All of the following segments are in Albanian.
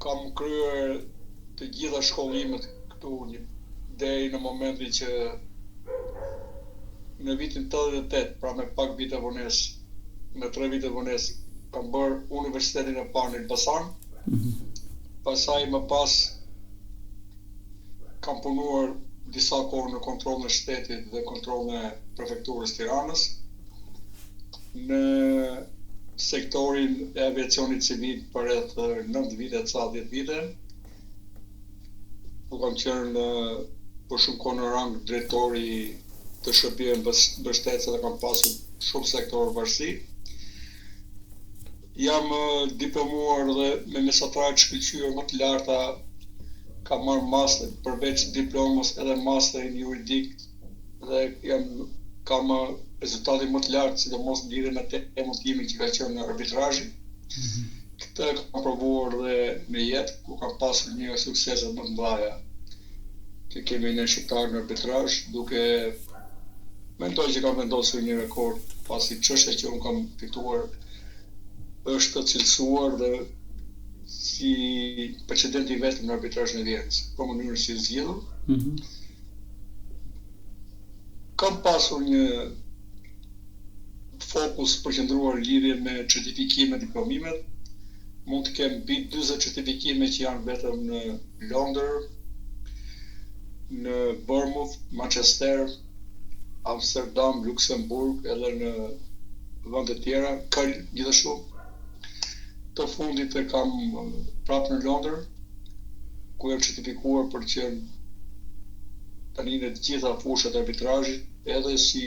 kam kryer të gjitha shkollimet këtu deri në momentin që në vitin 88, pra me pak vite vonesë, me 3 vite vonesë, kam bërë universitetin e parë në Elbasan. Pastaj më pas kam punuar disa kohë në kontrollin e shtetit dhe kontrollin e prefekturës Tiranës, në sektorin e aviacionit civil për rreth 9 vite, ca 10 vite. U kam qenë për shumë kohë në rang drejtori të shërbimeve mbështetëse dhe kam pasur shumë sektorë varësi. Jam diplomuar dhe me mesatarë të shkëlqyer më të larta, kam marrë master përveç diplomës edhe masterin juridik dhe kam rezultate më të lartë, sidomos lidhur me temën time që ka qenë arbitrazhi. Këtë kam provuar dhe në jetë, ku kam pasur një suksese më të mëdha që kemi ne shqiptarë në arbitrazh, duke mendoj që kam vendosur një rekord, pasi çështja që unë kam fituar është të cilësuar dhe si precedenti vetëm në arbitrazhin e Vjenës, për mënyrën si zgjidhur. Kam pasur një fokus përqendruar lidhje me certifikimet, diplomimet. Mund të kem mbi 40 certifikime që janë vetëm në Londër, në Bournemouth, Manchester, Amsterdam, Luxemburg, edhe në vende të tjera, gjithashtu. Të fundit e kam prapë në Londër, ku jam certifikuar për të qenë tani në të gjitha fushat e arbitrazhit, edhe si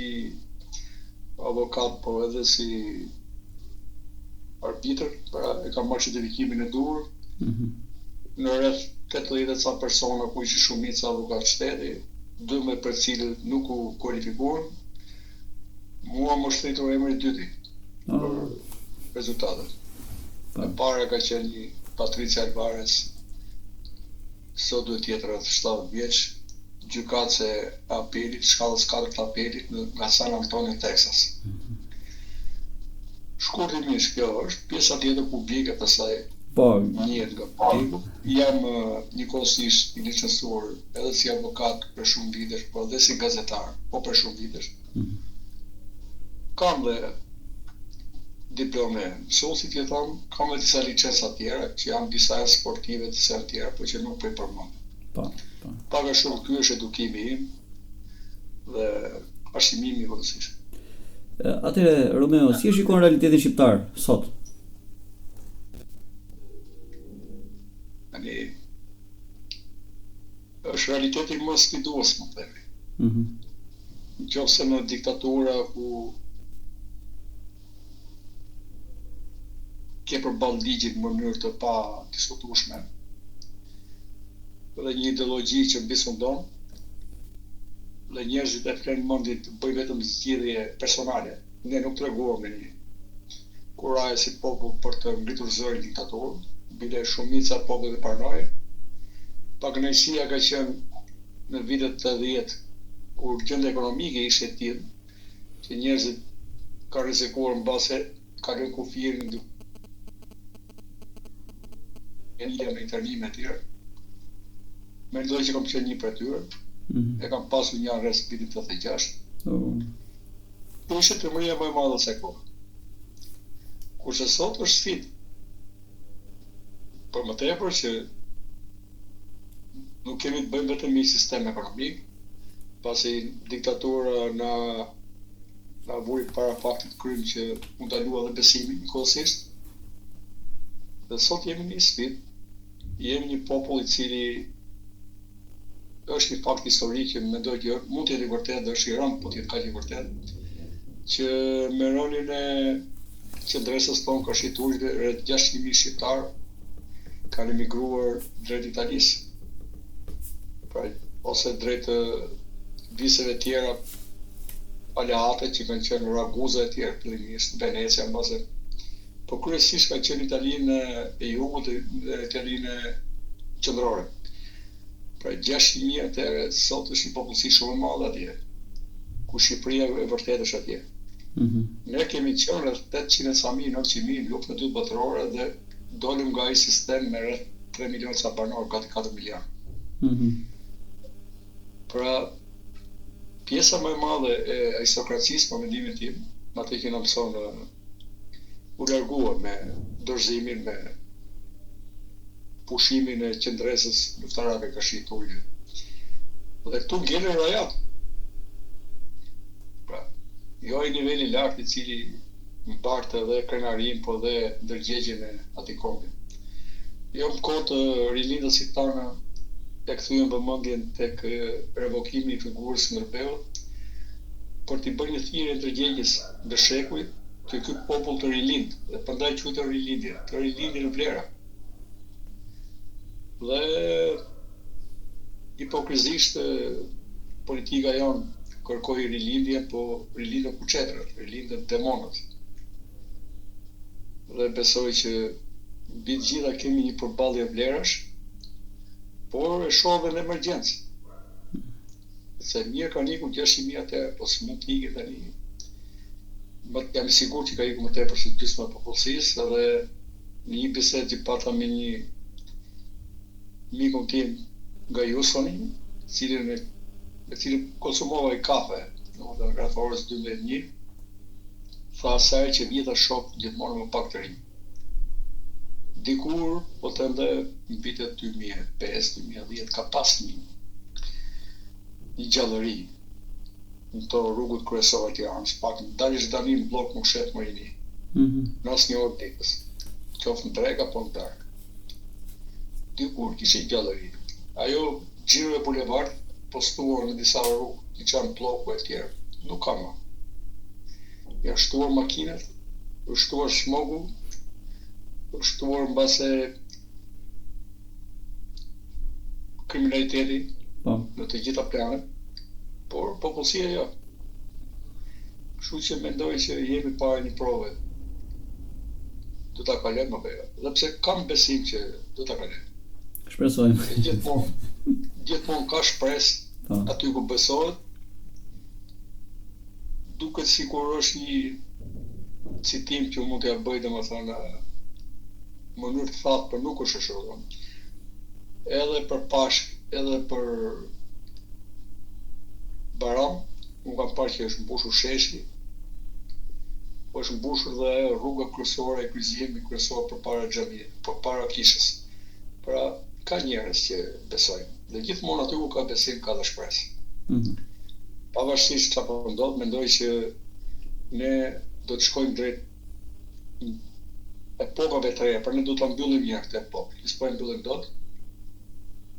avokat, po edhe si arbitër, pra e kam marrë certifikimin e duhur. Në rreth 80 ca persona ku ishin shumica avokat shteti, 12 për cilët nuk u kualifikuan, mua më shtritur emri i dyti për rezultatet. E para ka qenë një Patricia Alvarez, sot duhet jetë rreth 70 vjeç, gjykatëse e apelit, shkallës 4 të apelit nga San Antonio, Texas. Shkurtimisht, kjo është pjesa tjetër publike të saj, njëhet nga publiku. Jam njëkohësisht i licencuar edhe si avokat për shumë vitesh, po edhe si gazetar, po për shumë vitesh. Kam dhe diplome mësuesi, që tham, kam dhe disa licenca tjera, që janë disa sportive, disa tjera, po që nuk po i përmend. Paga shumë ky është edukimi im dhe arsimimi i rëndësishëm. Atëre, Romeo, si e shikon realitetin shqiptar sot? Është realiteti më sfidues, më themi. Nëse në diktatura ku ke përballë ligjit në mënyrë të pa diskutueshme, dhe një ideologji që mbisundon, dhe njerëzit e flenë mendit të bëjnë vetëm zgjedhje personale. Ne nuk treguam me një kuraje si popull për të ngritur zërin diktatorën, bile shumica e popullit pranoi. Pakënaqësia ka qenë në vitet 80, kur gjendja ekonomike ishte e tillë që njerëzit kanë rrezikuar mbase ka lënë kufirin me internime e tjera. Mendoj që kam qenë një për tyre, e kam pasur një arrest vitit 86. Po ishte tërmëria më e madhe se kohë. Kurse sot është sfidë. Për më tepër që nuk kemi të bëjmë vetëm me sistem ekonomik, pasi diktatura na vuri para faktit krym që u ndalua dhe besimin njëkohësisht. Dhe sot jemi një sfidë, jemi një popull i cili është një fakt historik që mendoj që mund të jetë i vërtetë dhe është i rëndë, po të jetë kaq i vërtetë, që me rolin e qendresës tonë ka shituar rreth 600.000 shqiptarë kanë emigruar drejt Italisë. Pra, ose drejt viseve tjera aleate që kanë qenë Raguza e tjerë, fillimisht Venecia, mbase. Po kryesisht ka qenë Italinë e Jugut dhe Italinë qendrore. Pra 600.000 atëherë sot është një popullsi shumë e madhe atje, ku Shqipëria e vërtetë është atje. Ne kemi qenë rreth 800.000, 900.000 në luftën e dytë botërore dhe dolëm nga ai sistem me rreth 3 milion sa banor, gati 4 milion. Pra, pjesa më e madhe e aristokracisë, për mendimin tim, atë që na mëson u largua me dorëzimin, me pushimin e qendresës luftarave ka shitullë. Dhe këtu ngelen rajat. Pra, jo ai niveli i lartë i cili mbartë edhe krenarin, po dhe ndërgjegjen e atij kombi. Jo më kohë të rilindësit tanë e kthyen vëmendjen tek revokimi i figurës Ndërbeut për t'i bërë një thirrje ndërgjegjes ndër shekujt që ky popull të rilind, dhe prandaj quhet rilindje, të rilindje në vlera. Dhe hipokrizisht politika jonë kërkoi rilindje, po rilindën kuçetrët, rilindën demonët. Dhe besoj që mbi të gjitha kemi një përballje vlerash, por e shoh edhe në emergjencë. Se mirë ka ikur 600.000 atëherë, po s'mund të ikë tani. Jam i sigurt që ka ikur më tepër se gjysma e popullsisë, edhe në një bisedë që pata me një mikun tim nga Jusoni, me cilin konsumova i kafe, domethënë rreth orës 12:01, tha asaj që vjeta shok gjithmonë më pak të rinj. Dikur, po të ndë, në vitet 2005-2010, ka pas një gjallëri në to rrugët kryesore të Tiranës, pak në dalish tani në blok më shet Marini, në asnjë orë ditës, qoftë në drek apo në darkë. Dikur kishte gjallëri. Ajo Gjiro e Bulevard postuar në disa rrugë, që qanë ploku e tjerë, nuk ka më. Ja shtuar makinat, u shtuar smogu, u shtuar mbase kriminaliteti në të gjitha planet, por popullsia jo. Kështu që mendoj që jemi para një prove. Do ta kalojmë apo jo? Dhe pse kam besim që do ta kalojmë. Shpresojmë. Gjithmonë ka shpresë aty ku besohet. Duket sikur është një citim që mund t'ja bëj domethënë në mënyrë të thatë, për nuk është shoqëron. Edhe për Pashk, edhe për Baram, unë kam parë që është mbushur sheshi, po është mbushur dhe rruga kryesore e kryqëzimit kryesor përpara xhamit, përpara kishës. Pra ka njerëz që besojnë. Dhe gjithmonë aty ku ka besim ka dhe shpresë. Pavarësisht çfarë po ndodh, mendoj që ne do të shkojmë drejt epokave të reja, por ne do ta mbyllim një këtë epokë. Ne s'po e mbyllim dot.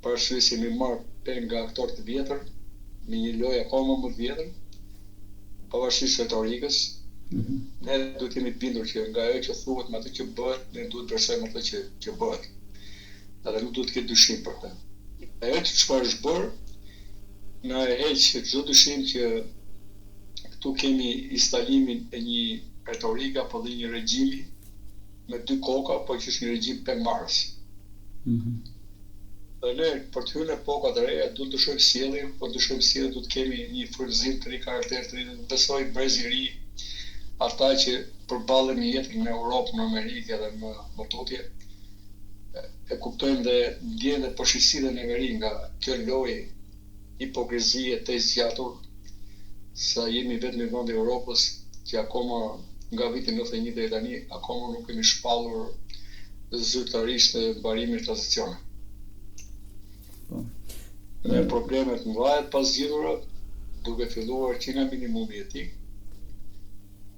Për arsye se mi marr peng nga aktorë të vjetër, me një lojë akoma më të vjetër, pavarësisht retorikës, ne duhet jemi të bindur që nga ajo që thuhet me atë që bëhet, ne duhet të besojmë atë që bëhet. Edhe nuk duhet të ketë dyshim për të. Ajo që çfarë është bërë, na e heq çdo dyshim që këtu kemi instalimin e një retorike apo dhe një regjimi me dy koka, po që është një regjim pengmarrës. Dhe ne për të hyrë në epoka të reja duhet të shohim sjelljen, po të shohim sjelljen duhet të kemi një frymëzim të ri, karakter të ri, besoj brez i ri, ata që përballen në jetën në Europë, në Amerikë edhe më tutje, e kuptojnë dhe ndjen dhe përshqetësinë e veri nga kjo lojë hipokrizie të zgjatur, sa jemi vetëm në vend e Europës që akoma nga viti 91 deri tani akoma nuk kemi shpallur zyrtarisht në mbarimin e tranzicionit. Dhe problemet mëdha të pasgjidhura, duke filluar që nga minimumi etik,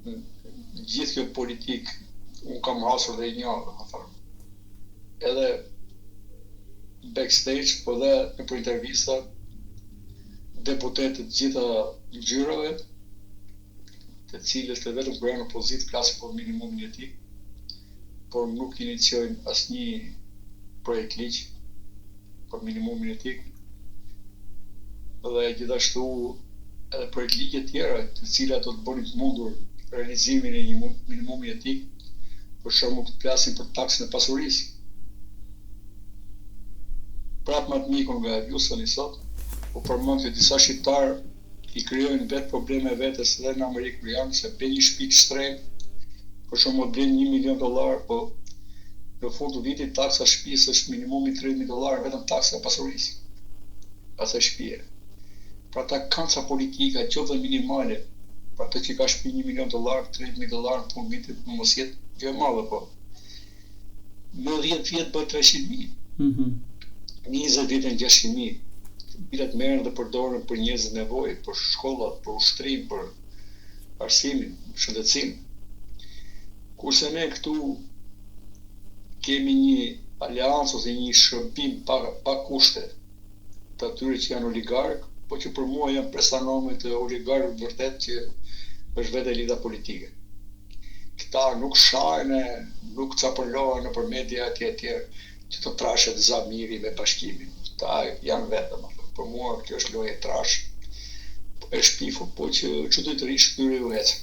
gjithë kjo politik, unë kam hasur dhe i njohur, edhe backstage, po dhe në për intervista, deputetët gjitha ngjyrave, të cilët të vetëm kur janë opozitë flasin për minimumin etik, por nuk iniciojnë asnjë projekt ligj për minimumin etik. Dhe gjithashtu edhe projekt ligje tjera, të cilat do të bënin të mundur realizimin e një minimumi etik, për shembull të flasin për taksën e pasurisë. Prapë më të mikun nga Jusoni sot, po përmend që disa shqiptarë i krijojnë vetë probleme vetes edhe në Amerikë kur janë se bën një shtëpi të shtrenjtë, për shembull bën $1 milion, po në fund të vitit taksa shtëpisë është minimumi $30,000 vetëm taksa e pasurisë. Asaj shtëpie. Pra ta kanca politika qoftë minimale, pra të që ka shtëpi $1,000,000, $30,000 në fund vitit, në mos jetë gjë e madhe, po. Në 10 vjet bëhet 300.000. 20 vjet në 600.000. Bilet merren dhe përdoren për njerëzit nevojë, për shkollat, për ushtrim, për arsimin, shëndetësinë. Kurse ne këtu kemi një aleancë ose një shërbim pa kushte të atyre që janë oligarkë, po që për mua janë prestanome të oligarkëve vërtet që është vetë elita politike. Këta nuk shajnë, nuk capërlohen nëpër media etj që të trashet Zamiri me bashkimin. Këta janë vetëm. Për mua kjo është lojë e trash, e shpifur, po që çuditërisht këtyre ju ecë.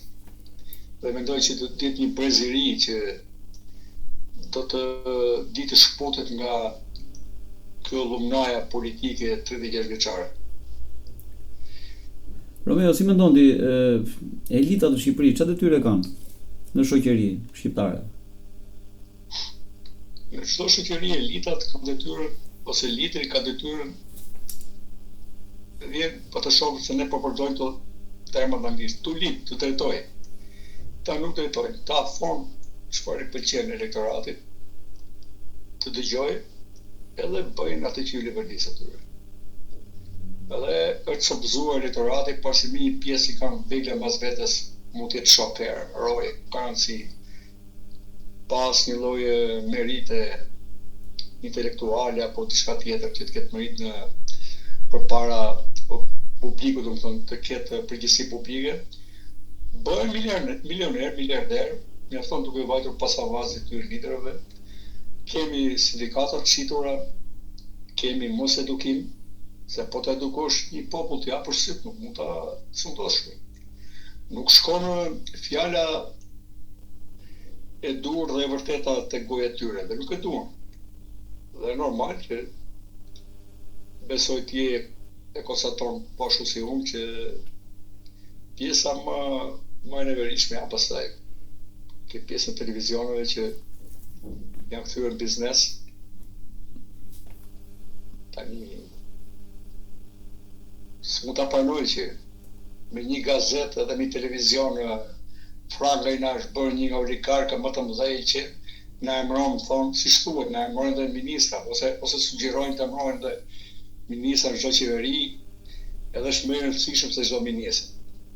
Dhe mendoj që do të jetë një brez i ri që do të ditë shpotet nga kjo lumnaja politike 36 vjeçare. Romeo, si mendon ti, elitat në Shqipëri çfarë detyre kanë në shoqëri shqiptare? Në çdo shoqëri elitat kanë detyrën, ose litri ka detyrën, vjen po të shohim se ne po përdojmë të termat anglisht, tu lit, të drejtoj. Ta nuk drejtojnë, ta thonë çfarë i pëlqen elektoratit, të dëgjoj, edhe bëjnë atë që ju livërlis atyre. Edhe është sobëzuar elektorati, pasi një pjesë i kanë vegle mas vetes mund të jetë shofer, roje, garanci, pas një lloj merite intelektuale apo diçka tjetër që të ketë merit në përpara publikut, do të thonë të ketë përgjegjësi publike, bëhen milioner, miliarder, mjafton duke vajtur pas avazit të liderëve. Kemi sindikata të shitura, kemi mos edukim, se po të edukosh një popull të japësh syt, nuk mund ta sundosh. Nuk shkon fjala e dur dhe e vërteta tek goja e tyre, dhe nuk e duan. Dhe normal që besoj ti e konstaton po ashtu si unë që pjesa më e nevoshme ja pastaj ke pjesën e televizioneve që janë kthyer në biznes. Tani s'mund ta pranoj që me një gazetë dhe një televizion franga i na është bërë një nga oligarkë më të mëdhej që na emëron, thonë, si thuhet, na emërojnë dhe ministra, ose sugjerojnë të emërojnë dhe ministra në çdo qeveri, edhe është më e rëndësishëm se çdo ministër.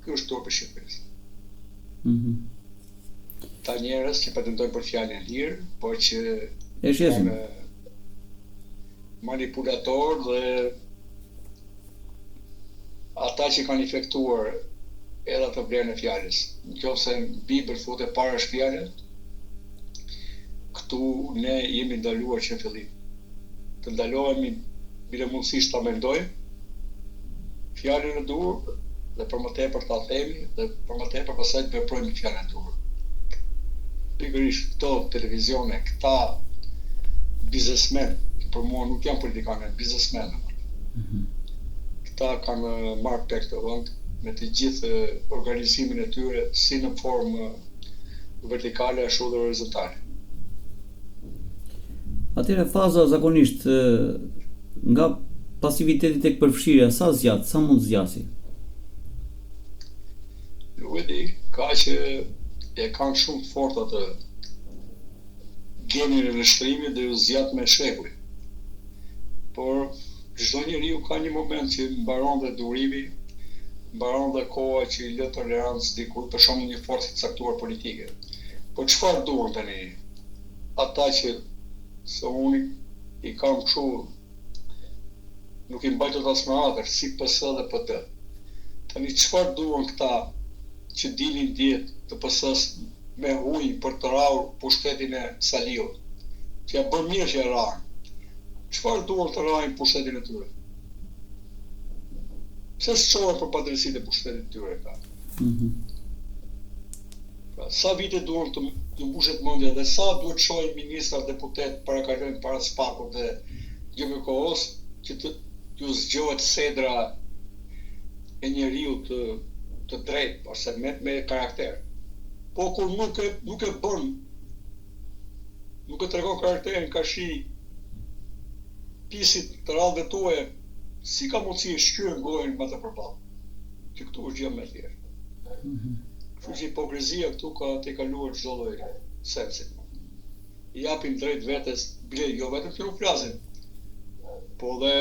Ky është turpi i Shqipërisë. Ta njerëz që pretendojnë për fjalën e lirë, por që janë manipulator dhe ata që kanë efektuar edhe atë vlerën e fjalës. Nëse në Bibël futet para fjalës, këtu ne jemi ndaluar që në fillim. Të ndalohemi bile mundësisht ta mendojmë fjalën e dur dhe për më tepër ta themi dhe për më tepër pastaj të veprojmë fjalën e dur. Pikërisht këto televizione, këta biznesmen, për mua nuk janë politikanë, biznesmen. Këta kanë marrë tek të vend me të gjithë organizimin e tyre si në formë vertikale ashtu dhe horizontale. Atëherë faza zakonisht nga pasiviteti tek përfshirja sa zgjat, sa mund zgjasi? Nuk e di, ka që e kanë shumë fort atë genin e nështrimit dhe u zgjat me shekuj. Por çdo njeriu ka një moment që mbaron dhe durimi, mbaron dhe koha që i lë tolerancë dikujt për shkak një force të caktuar politike. Po çfarë duan tani? Ata që se unë i kam kështu, nuk i mbajtur as më atër, si PS dhe PT. Tani çfarë duan këta që dilin djetë të PS-s me huj për të rrahur pushtetin e Saliut, që ja bën mirë që e rrahin. Çfarë duan të rrahin pushtetin e tyre? Pse s'çohen për padrejësitë e pushtetit të tyre ka? Pra, sa vite duan të mbushet mendja dhe sa duhet shohin ministra, deputet, parakalojnë para spakut dhe gjëve kohës që t'ju zgjohet sedra e njeriu të drejtë, ose me karakter. Po kur nuk e bën nuk e tregon karakterin ka shi pisit të radhëve tuaja, si ka mundësi shkyrën gojën më të përballë. Që këtu është gjë më e thjeshtë. Kështu që hipokrizia këtu ka të kaluar çdo lloj sensi. I japin drejt vetes, bile jo vetëm që nuk flasin, po dhe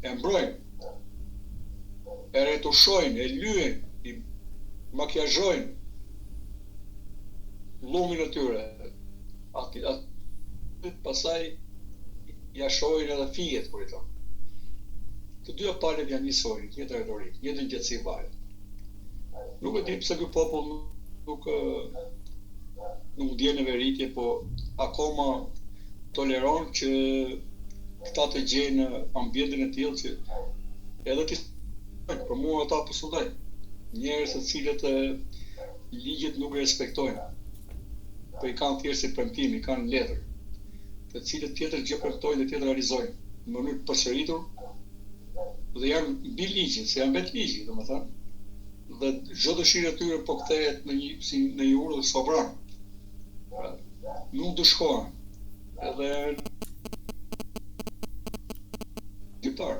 e mbrojnë, e retushojnë, e lyejnë, i makiazhojnë llumin e tyre. Pastaj ja shohin edhe fijet kur i thonë. Të dyja palët janë njësoj, një retorik, një gjëtësi varet. Nuk e di pse ky popull nuk ndjen veritje, po akoma toleron që këta të gjejnë në ambientin e tillë që edhe ti për mua ata posullojnë. Njerëz të cilët ligjet nuk e respektojnë. Po i kanë thjesht si premtim, i kanë letër. Të cilët tjetër gjë premtojnë dhe tjetër realizojnë në mënyrë të përsëritur dhe janë mbi ligjin, se janë vetë ligji, domethënë. Dhe çdo dëshirë e tyre po kthehet në një urrë sovran. Nuk dëshkohen. Edhe gjyqtar.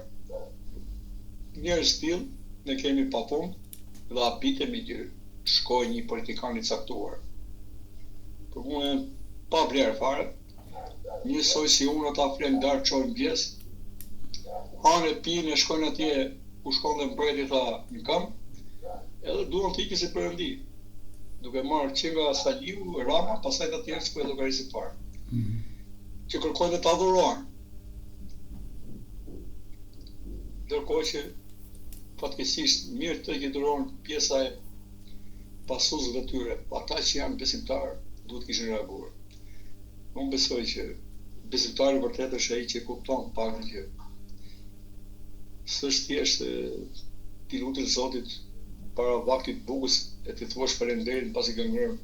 Njerëz tillë ne kemi pa punë dhe habitemi që shkojë një politikan i caktuar. Për mua pa vlerë fare. Njësoj si unë ata flenë darë qojnë bjesë, hanë e pinë e shkojnë atje ku shkon dhe mbreti tha një kam, edhe duan të iki si përëndi, duke marrë që nga Saliu, Rama, pasaj të tjerë s'ku e llogarisë parë, që kërkojnë dhe të adhurohen. Ndërkohë që fatkeqësisht mirë të gjendëron pjesa e pasuzëve tyre, ata që janë besimtarë duhet kishin reaguar. Unë besoj që besimtari vërtet është ai që kupton paktën që s'është thjesht ti lutet Zotit para vaktit bukës e ti thuash falënderit pasi ke ngrënë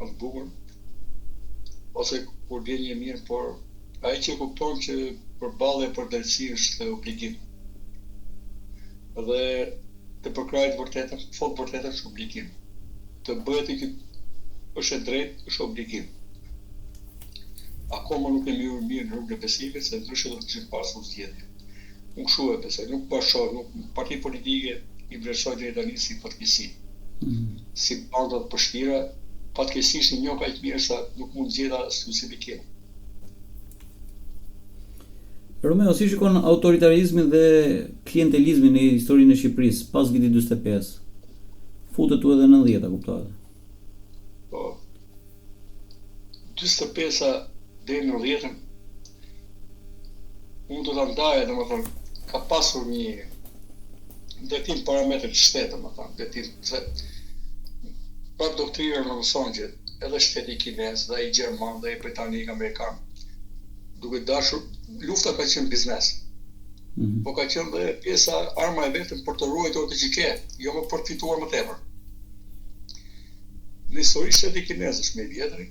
atë bukën, ose kur vjen një mirë, por ai që kupton që përballja për drejtësi është obligim. Dhe të përkrahit vërtetën, thot vërtetën është obligim. Të bëhet që është e drejtë, është obligim. Akoma nuk kemi hyrë mirë në rrugën e besimit, se ndryshe do të kishim pasur zgjedhje. Unë kështu e besoj, nuk bashkoj, nuk parti politike i vlerësoj deri tani si fatkeqësi. Si banda të përshkira, fatkeqësisht një njoh kaq mirë sa nuk mund zgjidha si bikem. Romeo, si shikon autoritarizmin dhe klientelizmin në historinë e Shqipërisë pas vitit 45? Futet tu edhe 90-a, kuptohet. Po. 45-a deri në 90-ën, unë do ta ndaja, domethënë, ka pasur një ndërtim parametër të shtetit, domethënë, ndërtim se pa doktrina në mëson që edhe shteti kinez, dhe ai gjerman, dhe ai britanik, amerikan, duke dashur, lufta ka qenë biznes. Po ka qenë dhe pjesa arma e vetëm për të ruajtur atë që ke, jo më për të fituar më tepër. Në histori shteti kinez është më i vjetri,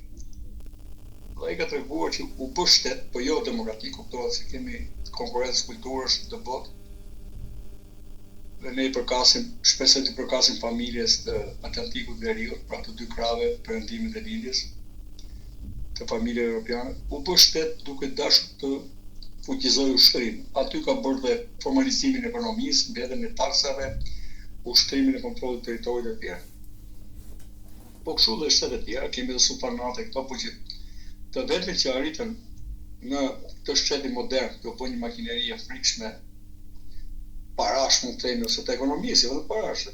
dhe ai ka treguar që u bë shtet, po jo demokratik, kuptohet se kemi konkurrencë kulturësh të botë. Dhe ne i përkasim, shpesh i përkasim familjes të Atlantikut Veriut, pra të dy krave, Perëndimit dhe Lindjes, të familje europiane, u bë shtet duke dashur të fuqizojë ushtrimin. Aty ka bërë dhe formalizimin e ekonomisë, mbledhjen e taksave, ushtrimin e kontrollit territorit e tjerë. Po kështu dhe shtetet e tjera, kemi dhe sultanate këto, po që të vetmin që arritën në të shtetin modern, të bën një makineri e frikshme, parash mund të themi, ose të ekonomisë, edhe parash.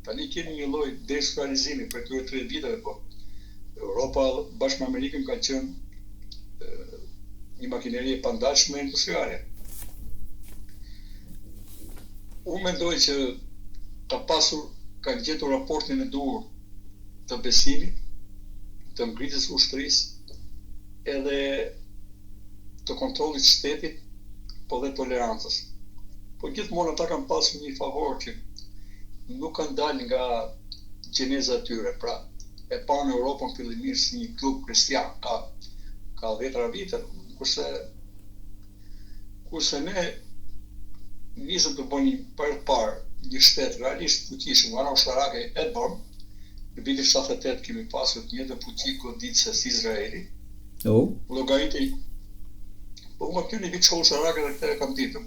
Tani kemi një lloj deindustrializimi për këtyre 30 viteve, po Europa bashkë me Amerikën ka qenë një makineri e pandashme industriale. Unë mendoj që kanë gjetur raportin e duhur të besimit, të ngritjes ushtrisë, edhe të kontrollit shtetit, po dhe tolerancës. Po gjithmonë ata kanë pasur një favor që nuk kanë dalë nga gjeneza e tyre, pra e pa në Europën fillimisht si një klub kristian, ka 10 vite, kurse ne nisëm të bëni parë një shtet realisht fuqishëm, ana ushtarake e bëm, në vitin 78 kemi pasur një të fuqi goditëse si Izraeli, llogariti. Po më këty një vit shoh sharakë dhe këtë e kam ditëm.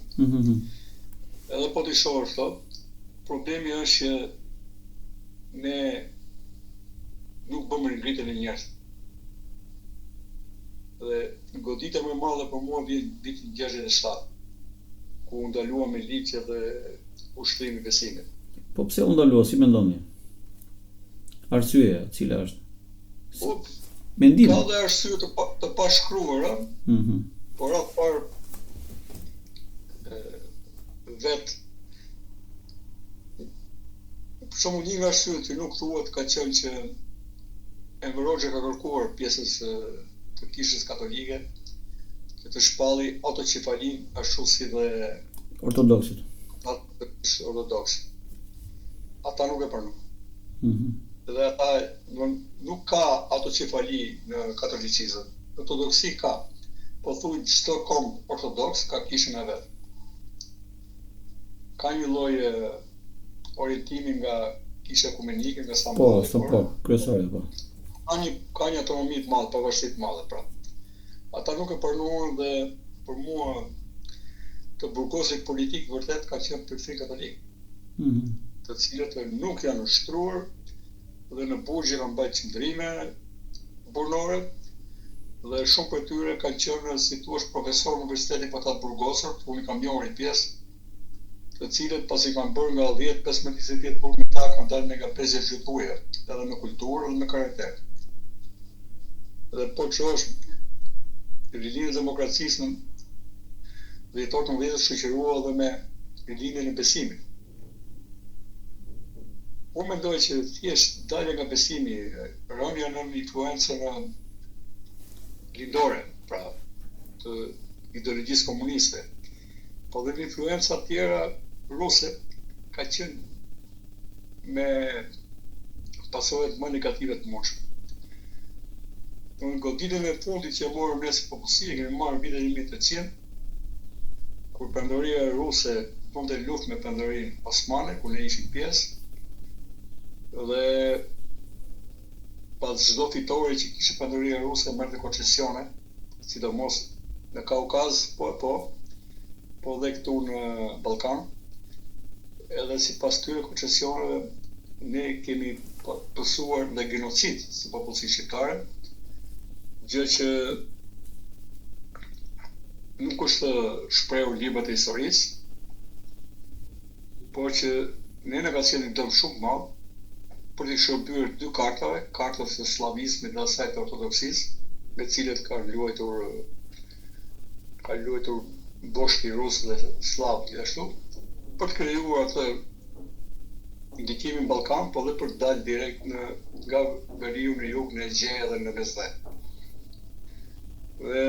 Edhe po t'i shoh thot, problemi është që ne nuk bëmë ngritjen e njerëzve. Dhe goditja më e madhe për mua vjen vitin 67, ku u ndalua me ligje dhe ushtrimi besimit. Po pse u ndalua, si mendoni? Arsyeja, cila është? Po, mendim. Ka dhe arsye të pashkruara, por atë parë vetë. Për shembull, një nga arsyet që nuk thuhet ka qenë që Enver Hoxha ka kërkuar pjesës të kishës katolike që të shpalli autocefalin ashtu si dhe ortodoksit. Ortodoksit. Ata nuk e pranuan. Dhe ata nuk ka autocefali në katolicizëm. Ortodoksi ka. Po thuj çdo kom ortodoks ka kishën e vet. Ka një lloj orientimi nga kisha ekumenike, nga Stambolli. Po, kryesore po. Ka një autonomi të madhe, pavarësi të madhe pra. Ata nuk e pranuan dhe për mua të burgosit politik vërtet ka qenë përfshin katolik. Të cilët nuk janë ushtruar dhe në burgje kanë bërë qëndrime burnore dhe shumë për tyre kanë qenë si thua profesor në universitetin për ata burgosur, ku unë kam njohur pjesë, të cilët pasi kanë bërë nga 10-15 vjet burg me ta kanë dalë nga 50 gjytuje, edhe me kulturë dhe me karakter. Dhe po që është rilindjen e demokracisë në dhjetor të mëdhenj shoqërua edhe me rilindjen e besimit. Unë mendoj që thjesht dalja nga besimi, rënja në influencën lindore, pra të ideologjisë komuniste, po dhe influenca tjera ruse ka qenë me pasojat më negative të mundshme. Në goditjen e fundit që morëm ne si popullsi, kemi marrë vitin 1800, kur Perandoria ruse fonte luftë me Perandorinë osmane, ku ne ishim pjesë, dhe pas çdo fitore që kishte Perandoria ruse merrte koncesione, sidomos në Kaukaz, po dhe këtu në Ballkan. Edhe sipas këtyre koncesioneve ne kemi pësuar në genocid si popullsi shqiptare, gjë që nuk është shprehur librat e historisë, por që ne nga qenë një dëm shumë madh për të shërbyer dy kartave, kartës së slavizmit dhe asaj të ortodoksisë, me cilët ka luajtur boshti rus dhe slav gjithashtu, për të krijuar atë ndikimin Ballkan, po dhe për të dalë direkt nga veriu në jug, në Egje dhe në Mesdhe. Dhe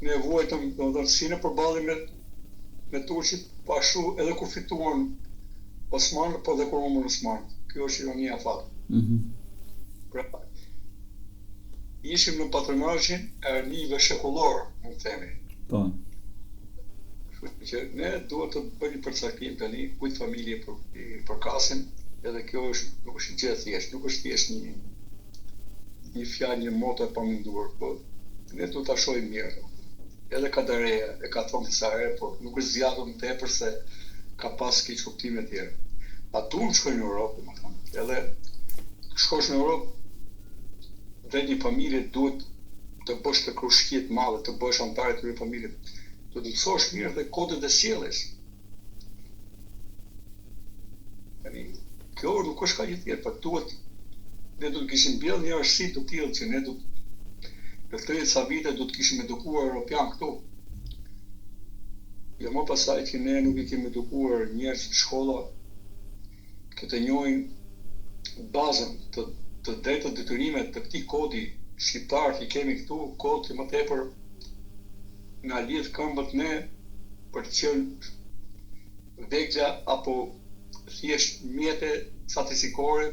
ne vuajtëm, domethënë, si në përballje me turqit, po ashtu edhe kur fituan osmanët, po dhe kur humbën osmanët. Kjo është ironia e fatit. Pra, ishim në patronazhin e armiqve shekullor, mund të themi. Po. Që ne duhet të bëjmë përcaktim tani kujt familje përkasin, edhe kjo nuk është gjë e thjeshtë, nuk është thjesht një fjalë, një moto e pamundur, po ne duhet ta shohim mirë. Edhe Kadareja e ka thonë disa herë, po nuk është zgjatur më tepër se ka pas keq kuptime të tjera. Atu në shkoj në Europë, më thonë. Edhe shkosh në Europë dhe një familje duhet të bësh të krushqit madhe, të bësh antare të një familje, të mësosh mirë dhe kodet e sjelljes. Kjo nuk është ka gjë tjetër, por duhet ne do të kishim mbjell një arsim të tillë që ne do për 30 sa vite do të kishim edukuar europian këtu. Jo më pasaj që ne nuk i kemi edukuar njerëz në shkolla që të njohin bazën të drejtë të detyrimet të këtij kodi shqiptar që kemi këtu, kod që më tepër na lidh këmbët ne për të qenë vegla apo thjesht mjete statistikore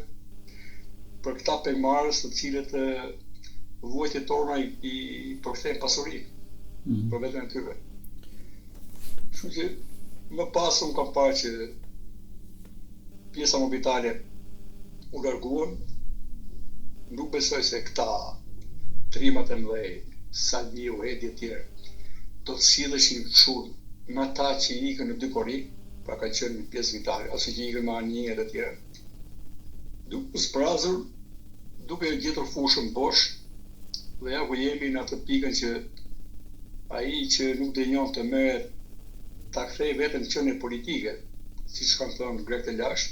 për këta pejmarrës të cilët vuajtjet tona i përkthejnë pasuri për veten e tyre. Kështu që më pas unë kam parë që pjesa mobilitare u larguan, nuk besoj se këta trimat e mëdhej, Salviu, Edi e tjerë, do të silleshin kështu me ata që ikën në dy kori, pra ka qenë një pjesë vitale, ose që ikën me anije dhe tjerë, duke zbrazur, duke gjetur fushën bosh, dhe ja ku jemi në atë pikën që ai që nuk dënjon të merret ta kthej veten në qenie politike, siç kanë thënë Grek të lashtë,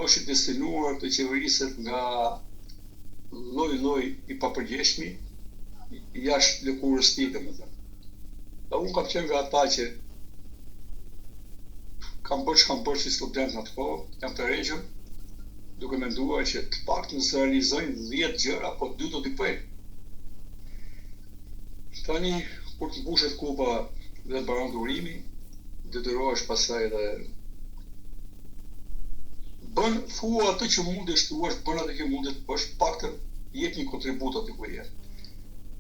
është i destinuar të qeveriset nga lloj-lloj i papërgjeshmi jashtë lëkurës tij, domethënë. Dhe unë kam qenë nga ata që kam bërë si student në atë kohë, jam të regjur, duke menduar që të paktën se realizojnë 10 gjëra, po 2 do t'i bëjnë. Tani, kur të mbushet kupa dhe baron durimi, detyrohesh pastaj dhe thua atë që mundesh të thuash, bën atë që mundet të bësh, paktën jep një kontribut aty ku je.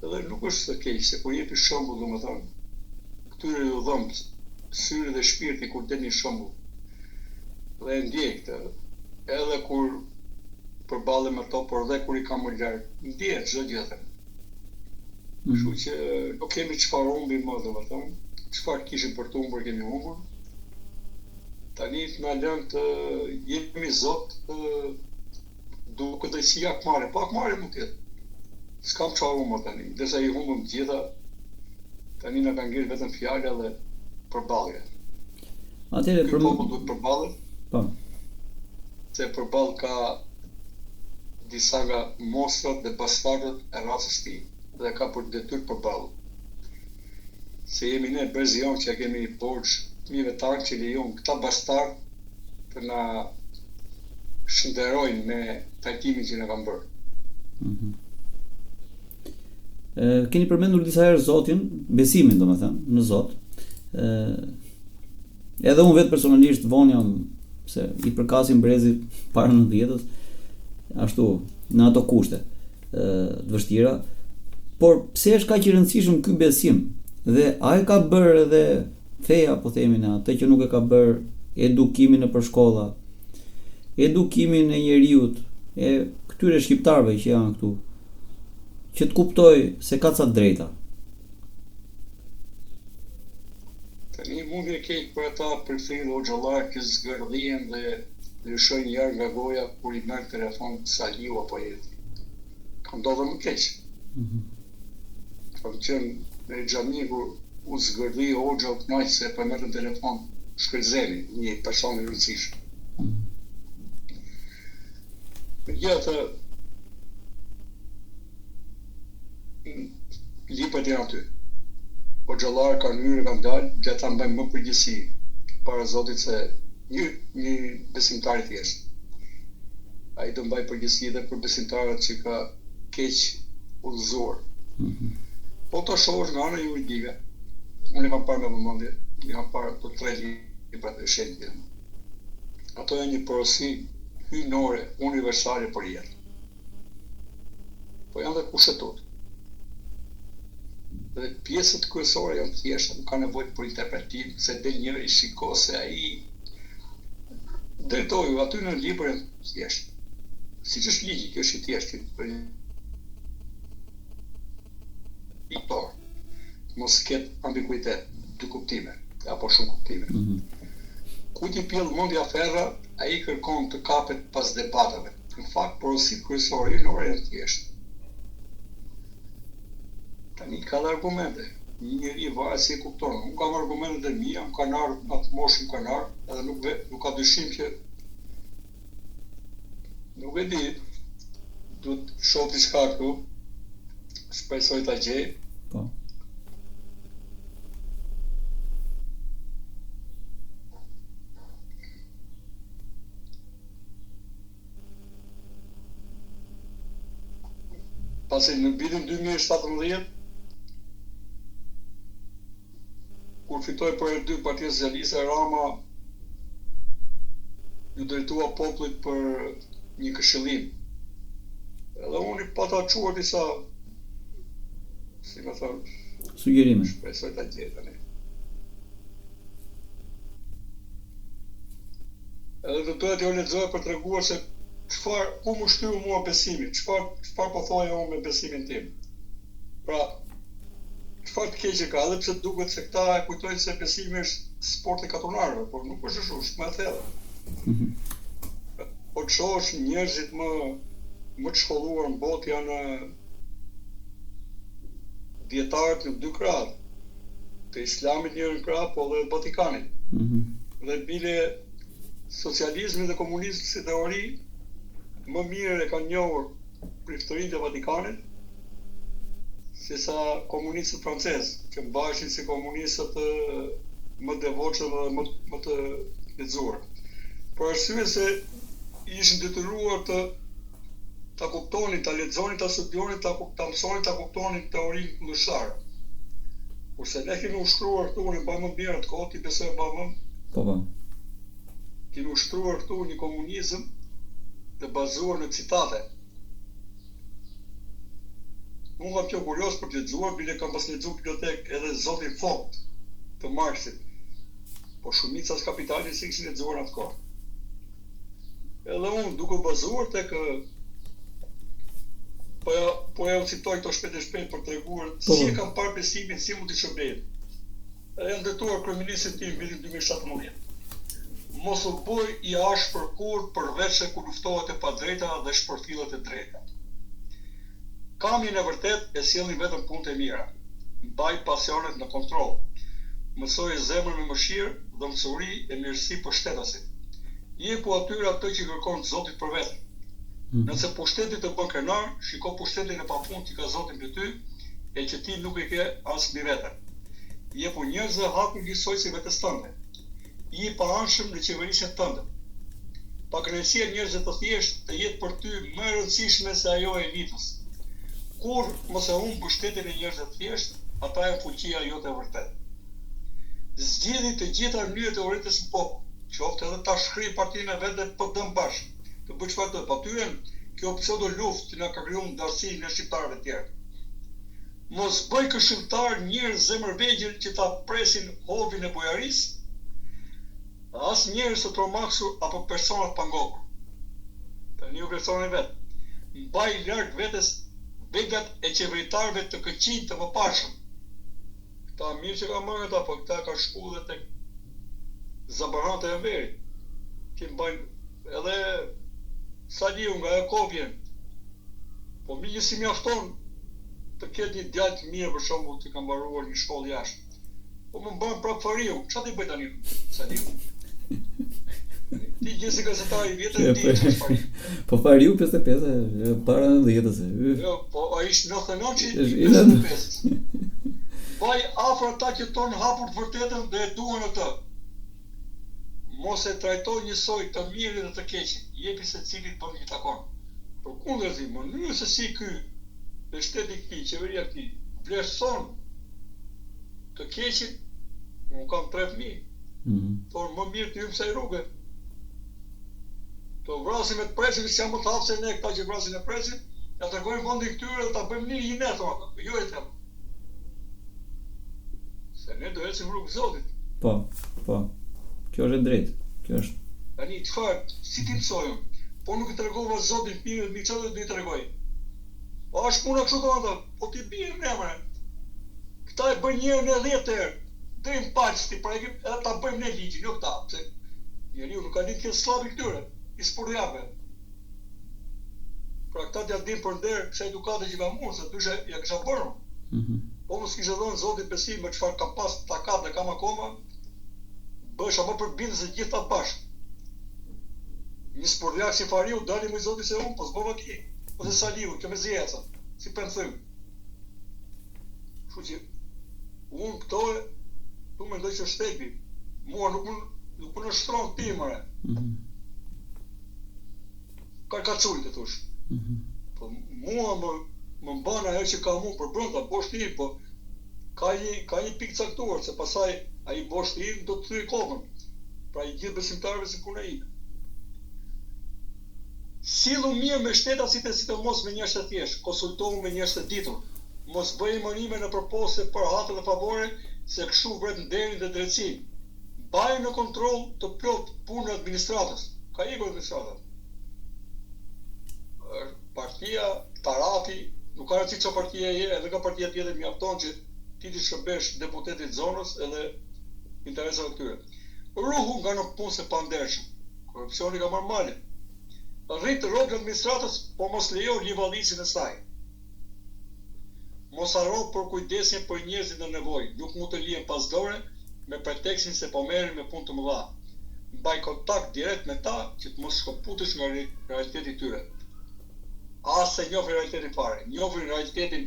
Edhe nuk është se keq, se kur jepi shembull, domethënë, këtyre ju dhëmë syri dhe shpirti kur del një shembull. Dhe e ndjej këtë, edhe kur përballem me to, por edhe kur i kam më larg, ndjehet çdo gjë atë. Kështu që nuk kemi çfarë humbim më, domethënë, çfarë kishim për të humbur kemi humbur. Tani të na lënë të jemi zot, duke të si akmare, po akmare mund tjetë. S'kam çfarë humbur tani, ndërsa i humbëm të gjitha, tani na kanë ngrirë vetëm fjala dhe përballje. Atëherë Ky popull duhet përballet. Po. Se përball ka disa nga mostrat dhe bastardët e racës tij dhe ka për detyrë të përballë. Se jemi ne Berzion që kemi borxh fëmijëve tanë që lejon këta bastardë të na shënderojnë me trajtimin që na kanë bërë. Keni përmendur disa herë Zotin, besimin domethënë, në Zot. Edhe unë vetë personalisht vonë jam se i përkasim brezit para 90-s, ashtu në ato kushte të vështira. Por pse është kaq i rëndësishëm ky besim? Dhe a e ka bërë edhe feja, po themi na, atë që nuk e ka bërë edukimin në përshkolla, edukimin e njeriut, e këtyre shqiptarëve që janë këtu, që të kuptoj se ka ca drejta. Tani mundi e keq për ata përfillë o xhallar që zgërdhien dhe lëshojnë jarë nga goja kur i merr telefon Saliu apo Edi. Ka ndodhur më keq. Kam qenë në xhami kur u zgërdhi hoxha u knaq se po merr telefon Shkëlzeni, një person i rëndësishëm. Megjithatë, lipët janë aty. O xhallar kanë hyrë, kanë dalë, le ta mbajmë më përgjegjësi para Zotit se një besimtar i thjesht. Ai do mbaj përgjegjësi edhe për besimtarët që ka keq udhëzuar. Po të shohësh nga ana juridike, unë e kam parë me vëmendje, i kam parë të 3 libra të shenjtë. Ato janë një porosi hyjnore, universale për jetë. Po janë dhe kushtetuar. Dhe pjesët kryesore janë thjeshta, nuk ka nevojë për interpretim, se del njëri shiko se ai drejtoju aty në libër janë thjeshtë. Siç është ligji, kjo është i thjeshtë. Mos ketë ambiguitet, dy kuptime, apo shumë kuptime. Ku t'i pjell mendja ferra, ai kërkon të kapet pas debatave. Në fakt, porosit kryesore hyjnore janë thjeshtë. Tani ka dhe argumente. Një njeri varet si e kupton. Unë kam argumentet e mia, më kanë ardhur në atë moshë më kanë ardhur, edhe nuk ka dyshim që nuk e di, duhet shoh diçka këtu, shpresoj ta gjej. Po. Pasi në vitin 2017, kur fitoi për e 2 Partia Socialiste, Rama ju drejtua popullit për një këshillim. Edhe unë i pata quar disa, si më thënë, Sugjerime. shpresoj ta gjej tani. Edhe të doja t'ju lexoj për treguar se ku më shtyu mua besimi, çfarë po thoja unë me besimin tim. Pra, çfarë të keqe ka, edhe pse duket se këta e kujtojnë se besimi është sport i katunarëve, por nuk është ashtu, është më e thellë. Po të shohësh njerëzit më të shkolluar në botë janë dietarët në dy krahë, të Islamit njërin krah, po dhe Vatikanit. Dhe bile socializmi dhe komunizmi si teori më mirë e kanë njohur priftërinë e Vatikanit se sa komunistët francezë, që mbaheshin si komunistët më devotshëm dhe më të lexuar. Për arsye se ishin detyruar ta kuptonin, ta lexonin, ta studionin, ta mësonin, ta kuptonin teorinë kundërshtare. Kurse ne kemi ushtruar këtu, unë bëjmë më mirë atë kohë, ti besoj bëjmë. Po. Kemi ushtruar këtu një komunizëm të bazuar në citate. Unë kam qenë kurioz për të lexuar, bile kam pas lexuar bibliotekë edhe Zotin Font të Marxit. Po shumica e kapitalit si kishin lexuar atë kohë. Edhe unë duke bazuar tek po ja u citoj këto shpejt për treguar si e kam parë besimin, si mund të shërbejë. Edhe jam ndërtuar kryeministin tim vitin 2017. Mos u bëj i ashpër kurrë përveç se kur luftohet e padrejta dhe shpërfillet e drejta. Kamjen e vërtet e sjellin vetëm punët e mira. Mbaj pasionet në kontroll. Mësoj zemrën me mëshirë dhe mësuri e mirësi për shtetasit. Jepu atyre ato që kërkon Zotit për veten. Nëse pushteti të bën krenar, shiko pushtetin e papunë që ka Zoti mbi ty, e që ti nuk e ke as mbi veten. Jepu njerëzve hakun njësoj si vetes tënde. I paanshëm në qeverisjen tënde. Pakënaqësia e njerëzve të thjeshtë të jetë për ty më e rëndësishme se ajo e elitës. Kur mos e humb pushtetin e njerëzve të thjeshtë, ata janë fuqia jote e vërtetë. Zgjidhni të gjitha mënyrat e urrëties në popull, qoftë edhe ta shkrijë partinë e vet dhe po dëm bashkë. Të bëj çfarë do, patyrën kjo pseudo luftë që na ka krijuar ndarësi në shqiptarëve të tjerë. Mos bëj këshilltar njerëz zemërvegjël që ta presin hovin e bujarisë, as njerëz të tromaksur apo persona të pangohur. Tani u personi vet. Mbaj larg vetes vegat e qeveritarëve të këqij të mëparshëm. Këta mirë që ka marrë ata, po këta ka shku dhe tek zabarante e verit. Që mbajnë edhe Saliu nga Jakovjen. Po mi si mjafton të ketë një djalë të mirë për shembull që ka mbaruar një shkollë jashtë. Po më mban prap Fariu, çfarë ti bëj tani Saliu? Ti gjesi gazetari i vjetër di çfarë Fariu. Po Fariu 55 para 90-s. Jo, po ai ishte 99 Vaj afër ata që tonë hapur të vërtetën dhe e duan atë. Mos e trajtoj njësoj të mirë dhe të keqin, jepi secilit për një takon. Përkundërzi, mënyrë se si ky, dhe shteti këtij, qeveria këtij, vlerëson të keqin, unë kam 3 fëmijë. Thonë më mirë të hymë se rrugë. Të vrasim e të presin, që jam më të hapë se ne këta që vrasin e presin, ja të rgojmë vendin këtyre dhe ta bëjmë një jinet, jo e them. Se ne do ecim rrugë Zotit. Po. Kjo është e drejtë. Kjo është. Tani çfarë, si ti mësojmë? Po nuk i tregova Zotit mirë, mi çfarë do i tregoj? Po është puna kështu thonë ata, po ti bie në emër. Këta e bën njërin e 10 herë. Drim paqti, pra edhe ta bëjmë ne ligjin, jo këta, se njeriu nuk ka ditë të sllavë këtyre, i sportjave. Pra këta t'ja din për nder kësaj edukate që ka mund, se dyshe ja kisha bërë. Po mos kishte dhënë Zoti besim me çfarë kam pas takat dhe kam akoma, bësh apo për bindës e gjitha bashkë. Një sportjak si Fariu dali me Zoti se unë, po s'bova ki. Ose Saliu, kjo me zjeca, si pensëm. Kështu që unë këto tu mendoj që shteti, mua nuk më nështron ti mëre. Karkacull të thush. Po mua më mban ajo që ka mu për brenda, boshti im, po ka një pikë caktuar, se pasaj ai boshti im do të thyej kokën. Pra i gjithë besimtarëve si puna ime. Sillu mirë me shtetasit e sidomos me njerëz të thjeshtë, konsultohu me njerëz të ditur. Mos bëj monime në përpose për hate dhe favore, se kështu vret nderin dhe drejtësinë. Baj në kontroll të plot punën e administratës. Ka ikur administrata. Partia, Tarati, nuk ka rëndësi çfarë partie je, edhe ka partia tjetër mjafton që ti të shërbesh deputetit zonës edhe interesave të tyre. Ruhu nga në punë se pandershëm. Korrupsioni ka marrë male. Rrit rrogë administratës, po mos lejo livallësin e saj. Mos harro për kujdesin për njerëzit në nevojë. Nuk mund të lihen pas dore me pretekstin se po merren me punë të mëdha. Mbaj kontakt direkt me ta që të mos shkëputesh nga realiteti i tyre. As se njohin realitetin fare, njohin realitetin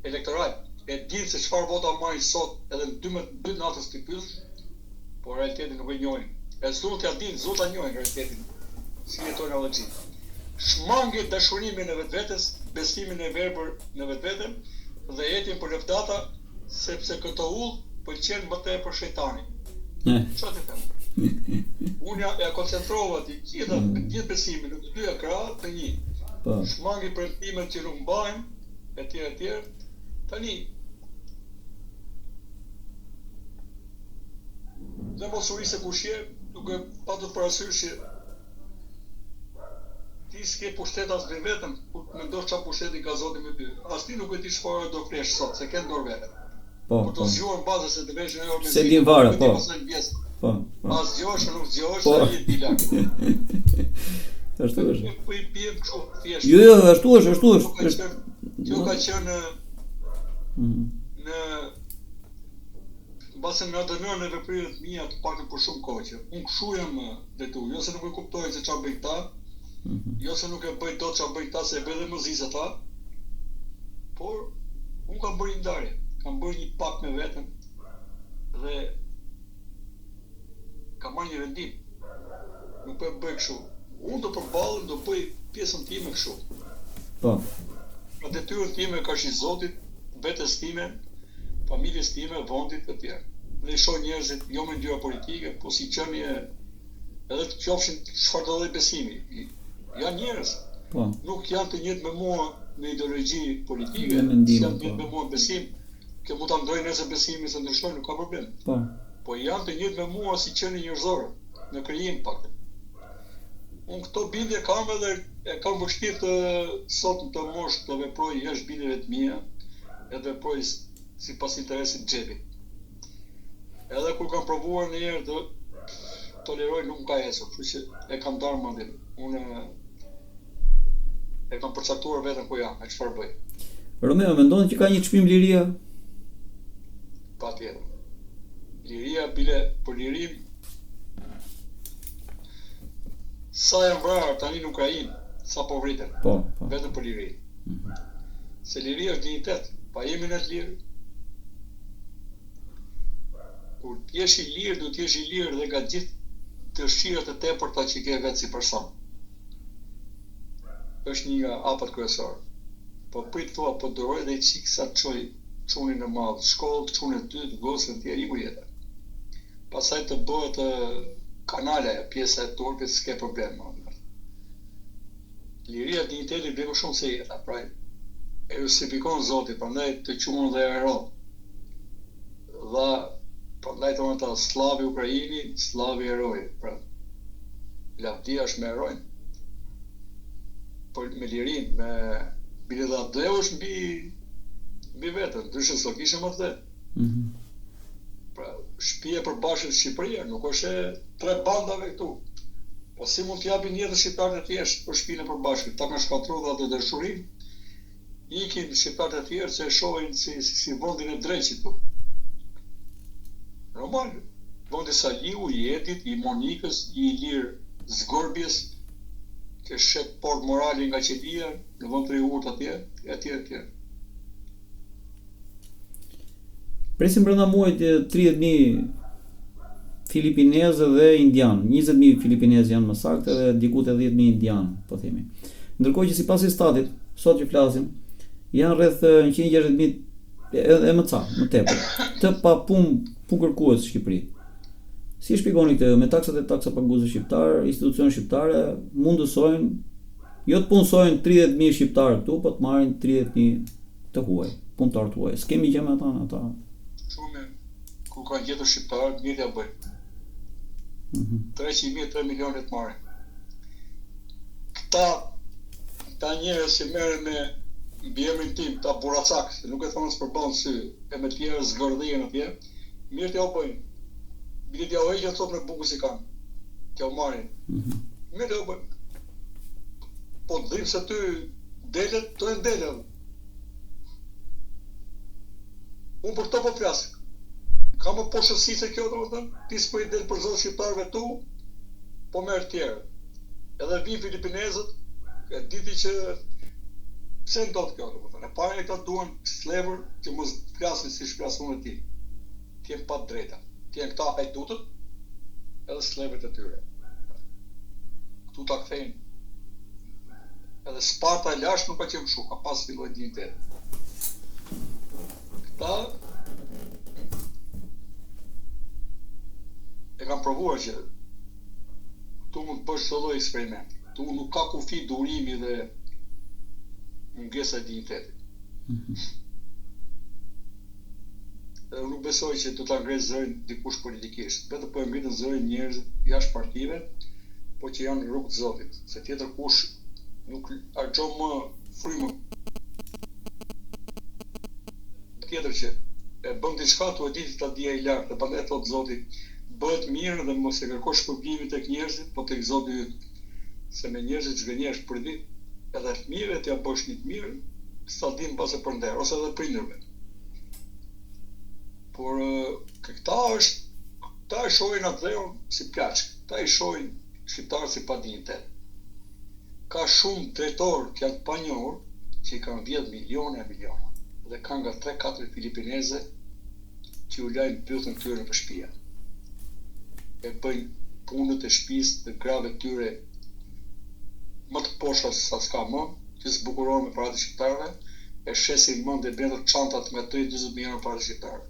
elektoral. E din se çfarë vota marrin sot edhe në 12 natës të pyes, por realitetin nuk e njohin. E zonë t'ja din, zonë t'a njohin realitetin. Si jetojnë allëgji. Shmangi dashurimin e vetvetes, besimin e verbër në vetveten dhe jetin për lëvdata, sepse këto udhë pëlqen më tepër shejtani. Çfarë të them? Unë ja koncentrova ti gjithë besimin në të dyja krahët të një. Shmangi premtimet që nuk mbajnë, etj. Tani dhe mos uri se kush je, duke patur parasysh që ti s'ke pushtet as me vetëm, mendosh çfarë pushteti ka Zoti me ty. As ti nuk e di çfarë do flesh sot, se ke dorë vetë. Po të zgjuar në bazë se të vesh në orë me se din vare, po. As zgjohesh, nuk zgjohesh, sa je ti lart. Ashtu është. Po i bie kështu thjesht. Jo, ashtu është. Kjo ka qenë në mbase më dënuar në veprimet mia të paktën për shumë kohë që unë kshu jam detyruar, jo se nuk e kuptoj se çfarë bëjnë ta, jo se nuk e bëj dot çfarë bëjnë ta, se e bëj dhe mëzis ata, por unë kam bërë një ndarje, kam bërë një pakt me veten dhe kam marrë një vendim. Nuk po e bëj kështu. Unë do përballem, do bëj pjesën time kështu. Po. Pra detyrën time ka shi Zotit, vetes time, familjes time, vendit të tjerë. Dhe shoh njerëzit jo me ndyra politike, po si qenie edhe të qofshin çfarë do lloj besimi. Janë njerëz. Po. Nuk janë të njëjtë me mua në ideologji politike, janë të njëjtë me mua në besim. Kjo mund ta ndrojë nëse besimi se ndryshojnë, nuk ka problem. Po. Po janë të njëjtë me mua si qenie njerëzore, në krijim pak. Unë këto bindje kam edhe e kam vështirë të sot të mosh të veproj jashtë bindjeve të mia, edhe veproj sipas interesit të xhepit. Edhe kur kam provuar një herë të toleroj nuk ka ecur, kështu që e kam darë mendin. Unë e kam përcaktuar veten ku jam, e çfarë bëj. Romeo, mendon që ka një çmim liria? Patjetër. Liria bile për lirim sa janë vrarë tani në Ukrainë, sa po vriten. Po. Vetëm për liri. Se liria është dinjitet, pa jemi në të lirë. Kur t'jesh i lirë, do t'jesh i lirë dhe nga gjithë dëshirat e tepërta që ke vetë si person. Është një nga apat kryesore. Po prit thua, po duroj dhe i qik sa të çoj çunin e madh, shkollë, çunin e dytë, gosën tjerë, iku jetë. Pastaj të bëhet kanale, pjesa e turpit, s'ke problem. Liria digniteti bie më shumë se jeta, pra e justifikon Zoti, prandaj të quhen dhe hero. Dhe prandaj thonë ata slavi Ukraini, slavi heroi, pra lavdia është me herojin. Por me lirin, me bile dhe abdeu është mbi vetën, ndryshe s'o kishe më të. Pra, shtëpia përbashkët Shqipëria, nuk është e 3 bandave këtu. Po si mund t'japin jetën shqiptarët e thjeshtë për shtëpinë e përbashkët, ta kanë shkatruar atë dëshurinë, ikin shqiptarët e tjerë që e shohin si vendin e drejtë këtu. Normal, vendi Saliu, i Edit, i Monikës, i Ilir Zgorbjes, që shet port morali nga qedia, në vend të urtë atje, etj. Presim brenda muajit 30.000 filipinezë dhe indian. 20.000 filipinezë janë më saktë dhe diku te 10.000 indian, po themi. Ndërkohë që sipas statit, sot që flasim, janë rreth 160.000 edhe më ca, më tepër, të pa punë kërkues në Shqipëri. Si shpjegoni këtë? Me taksat e taksa paguese shqiptar, institucionet shqiptare mundësojnë jo të punësojnë 30.000 shqiptarë këtu, po të marrin 30.000 të huaj, punëtar të huaj. S'kemi gjë me ata. Shumë ku kanë gjetur shqiptarë, mirë ja bëjnë. 300.000 milionë të marrin. Këta njerëz që merren me mbi emrin tim, ta buracak, se nuk e thonë së përballë sy, e me tjerë zgërdhjen atje, mirë t'ja u bëjnë. Bile t'ja u heqën sot me buku si kanë. T'ja u marrin. Mirë t'ja u bëjnë. Po të dhimë se ty delet, të e ndelet. Unë për to po flasë. Ka më poshësi se kjo, domethënë, ti s'po i del për zonë shqiptarëve tu, po merr tjerë. Edhe vinë filipinezët, e diti që pse ndodh kjo, domethënë. E para këta duan slevër që mos flasin si shplasun e ti. Ti jem pa drejta. Ti jem këta hajdutët, edhe slevët e tyre. Këtu ta kthejnë. Edhe Sparta e lashtë nuk ka qenë kështu, ka pas një lloj digniteti. Këta e kam provuar që tu mund të bësh çdo lloj eksperimenti. Tu nuk ka kufi durimi dhe mungesa e dignitetit. Edhe nuk besoj që do ta ngresh zërin dikush politikisht. Vetëm po e ngritën zërin njerëz jashtë partive, po që janë në rrugë të Zotit. Se tjetër kush nuk argjon më frymën. Tjetër që e bën diçka tu e ditë ta dia i lartë, dhe prandaj thot Zoti, bëhet mirë dhe mos e kërkosh shpërblimin tek njerëzit, po tek Zoti yt. Se me njerëzit zgënjesh për ditë, edhe të mirë t'ja bësh një të mirë, sa din pas e përnder, ose edhe prindërve. Por këta e shohin atë dheun si plaçk, këta i shohin shqiptarët si pa dinjitet. Ka shumë drejtorë që janë të panjohur, që i kanë vjedh miliona e miliona, dhe kanë nga 3-4 filipineze që u lajnë pyllën tyre në shtëpia. E bëjnë punët e shtëpisë të grave tyre më të poshta sa s'ka më, që zbukurohen me paratë shqiptarëve, e shesin mend e brenda çantat me 30-40 miliona paratë shqiptarëve.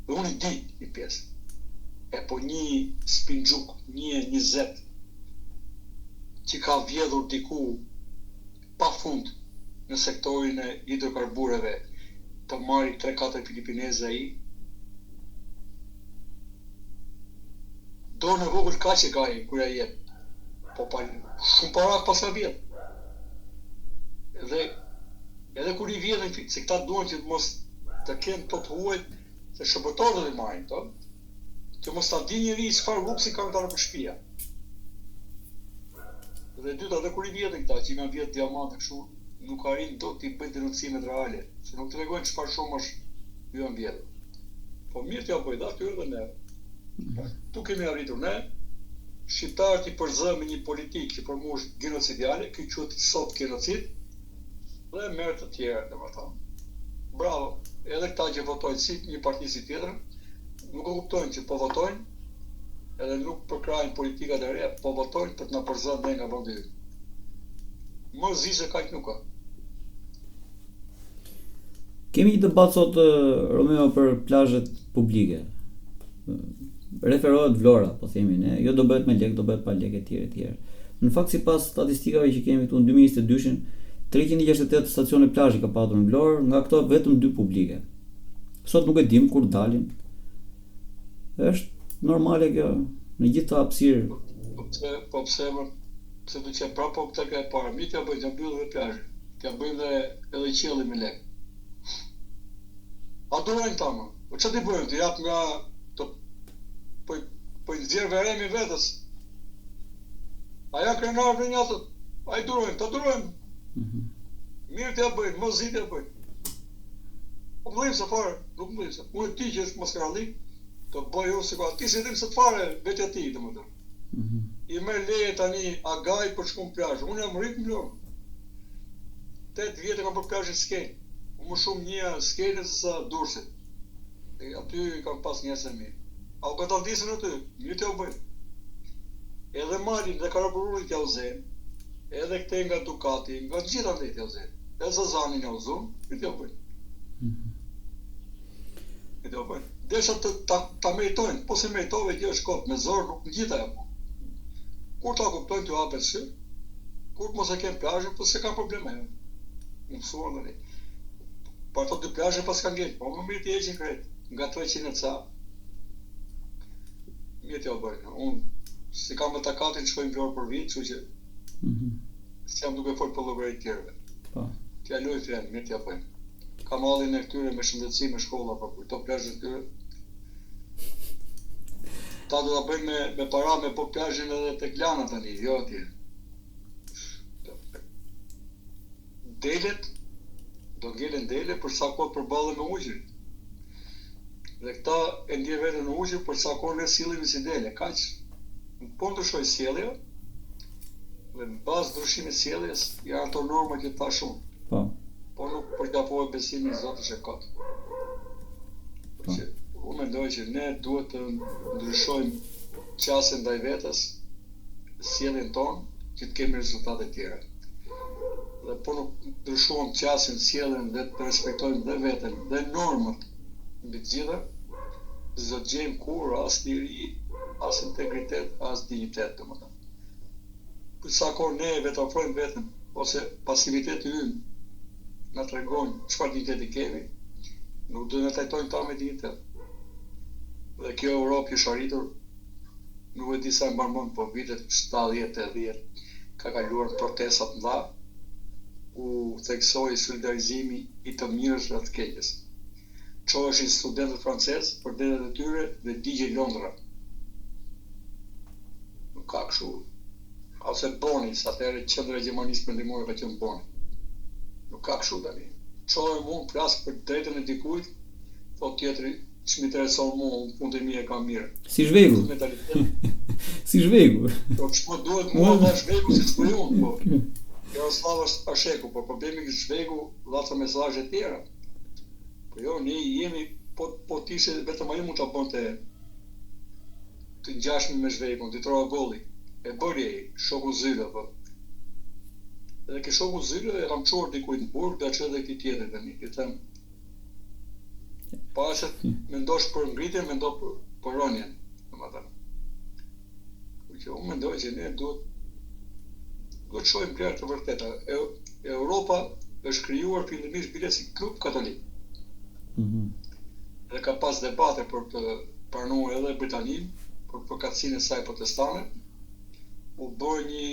Dhe unë i di një pjesë. E po një spinxhuk, një 20 që ka vjedhur diku pa fund në sektorin e hidrokarbureve, të marri 3-4 filipineze ai, do në vogël ka që ka i kërja jetë, po pa shumë para pas ka vjetë. Edhe kur i vjedhin, se këta duan që mos të kenë të huajt, se shërbëtorët dhe marrin to, që mos ta di njëri çfarë rrugësi kanë këta në shtëpia. Dhe dyta, edhe kur i vjedhin këta që kanë vjedh diamante kështu, nuk arrin dot t'i bëjnë denoncimet reale, se nuk tregojnë çfarë shumësh ju janë vjedhur. Po mirë t'ja bëjnë atyre dhe ne. Tu kemi arritur ne, shqiptarët i përzë me një politikë që për mua është genocidiale, ky quhet sot genocid, dhe merr të tjerë, domethënë. Bravo, edhe këta që votojnë si një parti si tjetër, nuk e kuptojnë që po votojnë, edhe nuk përkrajnë politikat e reja, po votojnë për të na përzënë ne nga vendi yt. Më zi se kaq nuk ka. Kemi një debat sot, Romeo, për plazhet publike. Referohet Vlora, po themi ne, jo do bëhet me lek, do bëhet pa lek etj etj. Në fakt sipas statistikave që kemi këtu në 2022-shin, 368 stacione plazhi ka patur në Vlorë, nga këto vetëm 2 publike. Sot nuk e dim kur dalin. Është normale kjo në gjithë hapësirë. Po pse do të qenë prapë tek e para, mi t'ja bëjnë, t'ja mbyllë dhe plazhin. T'ja bëjnë dhe edhe qiellin me lek. A durojnë ta më? Po çfarë ti bëjnë? Ti jap nga po i nxjerr veremi vetës. A ja krenar në njëtët? A i durojnë, ta durojnë. Mirë t'ja bëjnë, mos zi t'ja bëjnë. Po mëllim se fare, nuk mëllim se. Unë ti që është maskarallik, të bëj unë se ka, ti si dim se të fare vetja ti, të më tërë. I merr leje tani agaj për shku në plazh. Unë jam rrit në Vlorë. 8 vjetë kam për plazhin Skenj. Më shumë një Skenjë se sa Durrësit. Aty kam pas njerëz e mirë. A u këta ndisën aty, një t'ja u bëjnë. Edhe Malin dhe Karabururit t'ja u zenë, edhe këte nga Ducati, nga gjitha dhe t'ja u zenë. Edhe Zazanin ja u zonë, një t'ja u bëjnë. Një t'ja u bëjnë. Desha ta meritojnë, po se meritove kjo është kot, me zorë nuk në gjitha e po. Kur ta kuptojnë t'ju hapet sy, kur mos e kemë plazhin, po se ka probleme. Në mësuar dhe ne. Po ato 2 plazhe pas kanë ngellë, po më mirë t'i heqin krejt, nga 300 ca. Mirë t'ja u bëjnë. Unë, si kam me takatin, shkojnë Vlorë për vit, që si jam duke folë për llogarit tjerëve. Fjaloj fjalë, mirë t'ja bëjmë. Kanalin e këtyre me shëndetësi, me shkolla, për këto plazhe këtyre. Ta do ta bëjmë me para me po plazhin edhe tek Lana tani, jo atje. Delet, do ngelen dele për sa kohë përballen me ujin. Dhe këta e ndjen veten në ujë për sa kohë ne sillemi si dele, kaq. Po ndryshoj sjellja, dhe në bazë ndryshimit sjelljes janë ato norma që thash unë. Po nuk përqafohet besimi i Zotit që kot. Unë mendoj që ne duhet të ndryshojmë qasjen ndaj vetes, sjelljen tonë, që të kemi rezultate të tjera. Dhe po nuk ndryshojmë qasjen, sjelljen dhe të respektojmë dhe veten dhe normat mbi të gjitha, s'do të gjejmë kur as liri, as integritet, as dignitet, domethënë. Për sa kohë ne vetë ofrojmë veten ose pasiviteti ynë na tregon çfarë digniteti kemi, nuk do na trajtojnë ta me dignitet. Dhe kjo Europë që arritur, nuk e di sa e mban mend, po vitet 70-80 ka kaluar protesta të mëdha, u theksoi solidarizimi i të mirës dhe të keqes. Çoheshin studentët francezë për detet e tyre dhe digjej Londra. Nuk ka kështu. Ose Boni, sa atëherë qendra e Gjermanisë Perëndimore ka qenë Boni. Nuk ka kështu tani. Çohem unë flas për drejtën e dikujt, thot tjetri, ç'mintereson mua, unë punën e mia kam mirë. Si zhvegu. Si zhvegu. Po ç'po duhet mua nga zhvegu si shkruaj unë, po. Jaroslav Pasheku, po problemi i zhvegu dha mesazhe të tjera. Po jo, ne jemi, po t'ishe vetëm ajo mund ta bënte të ngjashme me zhvegun, ti trova golli. E bëri shoku Zyla, po. Edhe ke shoku Zyla e kam çuar dikujt në burg, da çë edhe këtij tjetër tani. I them, pasë mendosh për ngritjen, mendo për rënien, domethënë. Që unë mendoj që ne duhet të shohim gjëra të vërteta. Europa është krijuar fillimisht bile si klub katolik. Dhe ka pas debate për të pranuar edhe Britaninë, për përkatësinë e saj protestane. U bërë një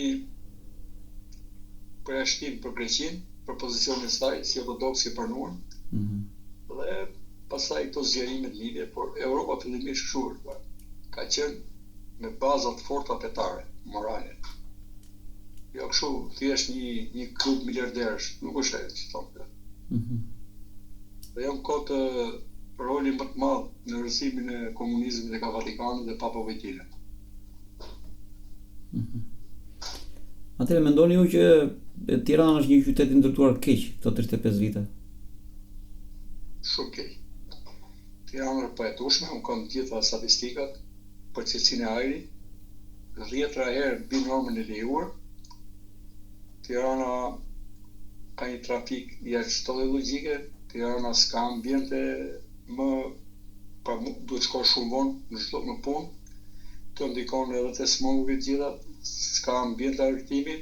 përjashtim për Greqinë, për pozicionin e saj, si ortodoksi pranuar. Dhe pastaj këto zgjerime të lidhje, por Europa fillimisht kështu ka qenë me baza të forta fetare, morale. Jo kështu, thjesht një klub miliarderësh, nuk është ajo që thonë. Dhe janë kohë rolin më të madh në rrësimin e komunizmit e ka Vatikani dhe Papa Vojtila. Atëherë mendoni ju që Tirana është një qytet i ndërtuar keq këto 35 vite? Shumë keq. Tirana është pajtueshme, unë kam të gjitha statistikat për cilësinë e ajrit, 10 herë mbi normën e lejuar. Tirana ka një trafik jashtëtore logjike, Tirana s'ka ambiente më, pra duhet shkosh shumë vonë në punë, të ndikon edhe te smogu i gjitha, s'ka ambiente argëtimi,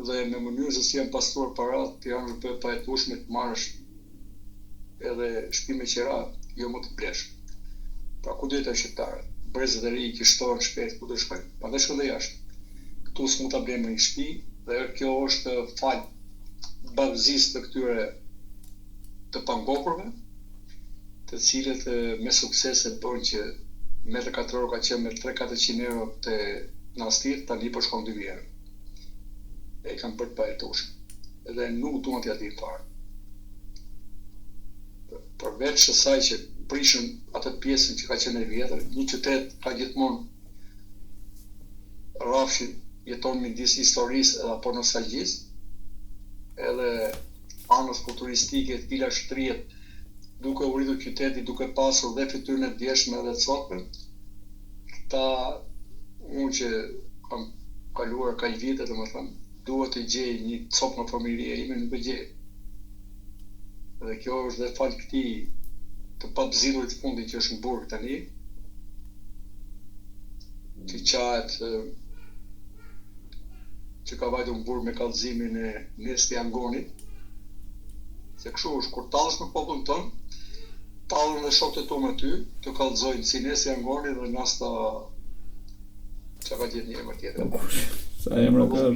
dhe me mënyrë se si janë pastruar parat, Tirana është bërë pajtueshme të marrësh edhe shtëpi me qira, jo më të blesh. Pra ku duhet të shqiptarët? Brezët e ri që shtohen shpejt, ku do shkojnë? Prandaj shkojnë dhe jashtë. Ktu s'mund ta blejmë një shtëpi, dhe kjo është fal bazisë të këtyre të pangopurve, të cilët me sukses e bën që metër katror ka qenë me 300-400 euro te Nastir, tani po shkon 2 euro. E kanë bërë pajtueshëm. Edhe nuk duan t'ia dinë fare. Përveç asaj që prishën atë pjesën që ka qenë e vjetër, një qytet ka gjithmonë rrafshin jeton midis historisë edhe apo nostalgjisë, edhe anës futuristike, të cila shtrihet duke u rritur qyteti, duke pasur dhe fytyrën e djeshme edhe të sotme. Këta, unë që kam kaluar kaq vite, domethënë, duhet të gjej një copë në familje ime, nuk e gjej. Dhe kjo është dhe fal këtij të papzillurit fundi që është në burg tani, që qahet që ka vajtur në burg me kallëzimin e Nes të Jangonit, se kështu është, kur tallesh me popullin tënd, tallen dhe shokët e tu me ty, të kallëzojnë si Nes të Jangonit dhe Nasta çka ka gjetë një emër tjetër. Sa emra ka?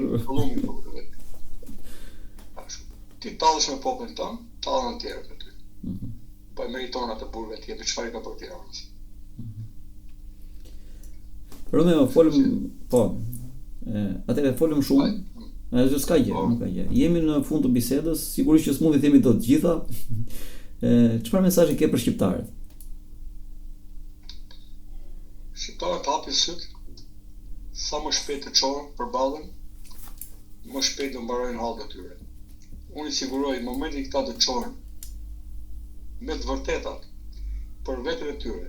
ti tallesh me popullin tënd, tallen të tjerët me ty. Po e meriton atë burrë tjetër, çfarë ka për Tiranës. Romeo, atëherë folëm shumë. Ajo s'ka gjë, nuk ka gjë. Jemi në fund të bisedës, sigurisht që s'mund të themi dot të gjitha. Çfarë mesazhi ke për shqiptarët? Shqiptarët hapin syt, sa më shpejt të çohen përballën, më shpejt do mbarojnë hallet e tyre. Unë i siguroj në momentin këta të çohen me të vërtetat për veten e tyre,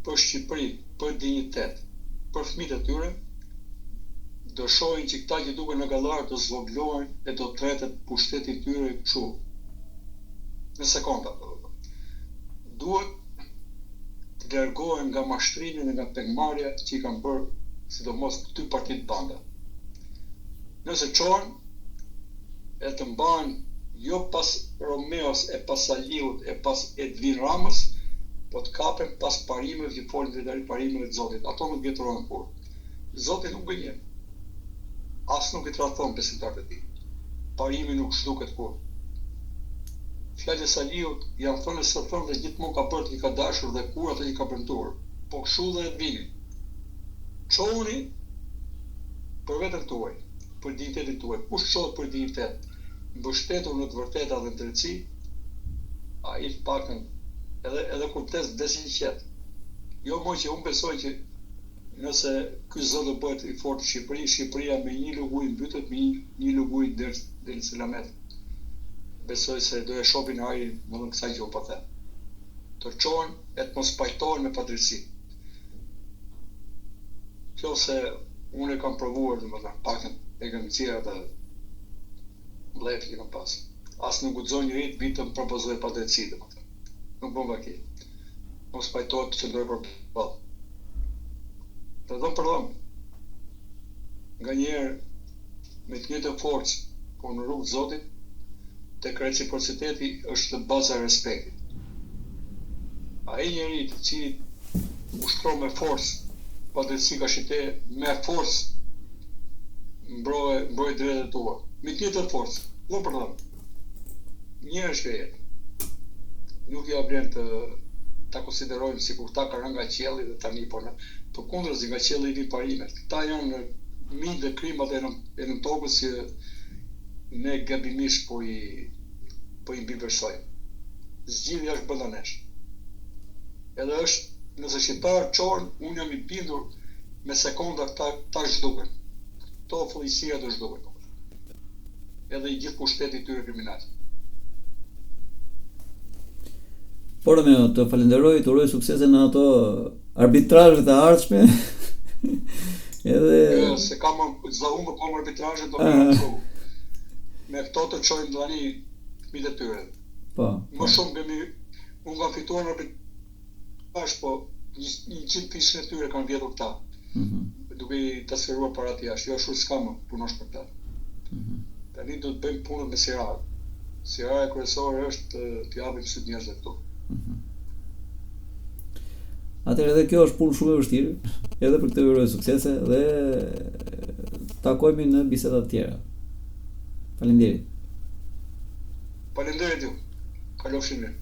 për Shqipëri, për dinjitet, për fëmijët e tyre, do shohin që këta që duken në gallar do zvoglohen e do tretet pushteti i tyre kështu. Në sekonda. Duhet të largohen nga mashtrimi dhe nga pengmarrja që i kanë bërë sidomos dy partitë banda. Nëse çohen e të mbahen jo pas Romeos e pas Saliut e pas Edvin Ramës, po të kapen pas parimeve që folën vetëm parimeve të Zotit. Ato nuk vjetrohen kur. Zoti nuk gënjen. As nuk i tradhton besimtarët e tij. Parimi nuk shduket kur. Fjalët e Saliut janë thënë se thonë dhe gjithmonë ka bërë të i ka dashur dhe kur atë i ka premtuar. Po kështu dhe Edvini. Çohuni për veten tuaj, për dinjitetin tuaj. Kush çohet për dinjitet, mbështetur në të vërteta dhe në drejtësi, ai të paktën edhe kur tes desin qet. Jo më që unë besoj që nëse ky zot do bëhet i fortë Shqipëria me një luguj mbytet, me një luguj deri në Selamet. Besoj se do e shohin ajrin më në kësaj gjë po them. Të çohen e të mos pajtohen me padrejtësi. Kjo se unë e kam provuar, domethënë, paktën e kam thirrë atë mbledhje që kam pas. As nuk guxon njëri të vitë të propozoj padrejtësi, domethënë. Nuk bën vaki. Mos pajtohet të qëndroj për ballë. Të dhëmë për dhëmë. Nga njerë me të njëjtën forcë, po në rrugë të Zotit, tek reciprociteti është baza e respektit. Ai njeri të cilit ushtron me forcë, padrejtësi ka shite me forcë mbroj drejtat tua. Me të njëjtën forcë, dhëmë për dhëmë. Njerë është jetë. Nuk ja vlen ta konsiderojmë sikur ta ka rënë nga qielli dhe tani po në përkundrazi nga qielli i vin parimet. Këta janë mijë dhe krimat e në tokës që ne gabimisht po i mbiversojmë. Zgjidhja është brenda nesh. Edhe është, nëse shqiptarë çohen, unë jam i bindur me sekonda ta zhduken. Këto fuqësia do zhduken. Edhe i gjithë pushteti i tyre kriminal. Por Romeo, të falenderoj, të uroj suksese në ato arbitrazhet e ardhshme. Edhe se kam zahumë më kom arbitrazhet do më shoh. Me këto të çojmë tani fëmijët e tyre. Po. Më shumë kemi unë kam fituar në arbitrazh, po 100 fishën e tyre kanë vjedhur këta. Duke i tasferuar parat jashtë. Jo ashtu s'ka më punosh për ta. Tani do të bëjmë punën me Sirarë. Sirara e kryesore është të japim syt njerëzve këtu. Atëherë edhe kjo është punë shumë e vështirë, edhe për këtë uroj suksese dhe takojmë në biseda të tjera. Faleminderit. Faleminderit ju. Kalofshi mirë.